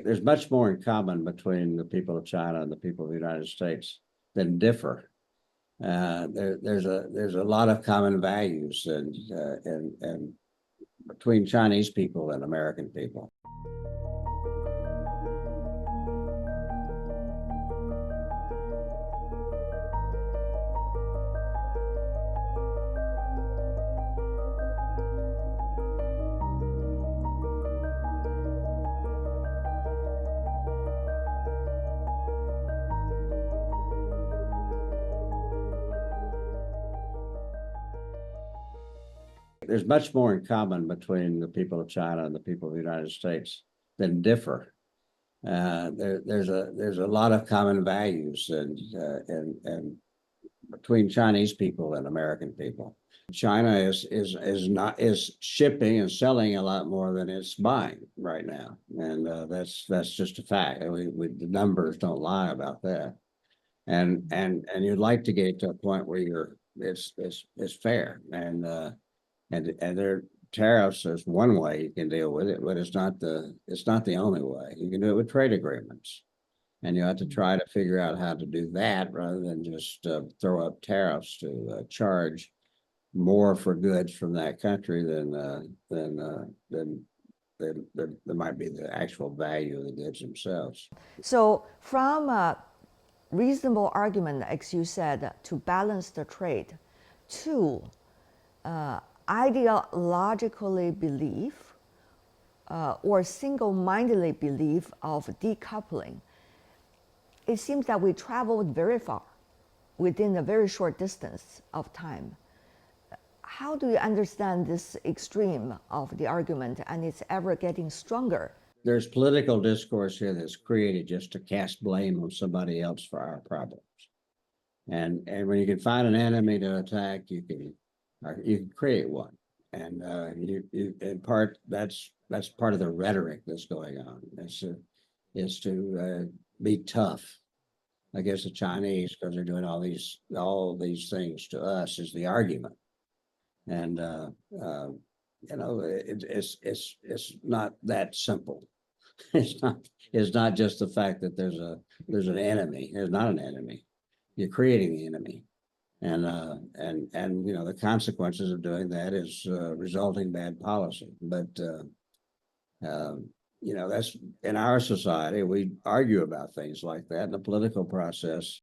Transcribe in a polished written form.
There's much more in common between the people of China and the people of the United States than differ. There's a lot of common values and between Chinese people and American people. There's much more in common between the people of China and the people of the United States than differ. There's a lot of common values and between Chinese people and American people. China is shipping and selling a lot more than it's buying right now, and that's just a fact. The numbers don't lie about that. And you'd like to get to a point where it's fair, and their tariffs is one way you can deal with it, but it's not the only way. You can do it with trade agreements, and you have to try to figure out how to do that rather than just throw up tariffs to charge more for goods from that country than there might be the actual value of the goods themselves. So from a reasonable argument, as you said, to balance the trade, to ideologically belief or single-mindedly belief of decoupling, it seems that we traveled very far within a very short distance of time. How do you understand this extreme of the argument, and it's ever getting stronger? There's political discourse here that's created just to cast blame on somebody else for our problems. And when you can find an enemy to attack, you can create one. And in part, that's part of the rhetoric that's going on. Is to be tough against the Chinese because they're doing all these things to us is the argument. And it's not that simple. It's not just the fact that there's an enemy. There's not an enemy. You're creating the enemy. And the consequences of doing that is resulting bad policy. But that's in our society, we argue about things like that in the political process.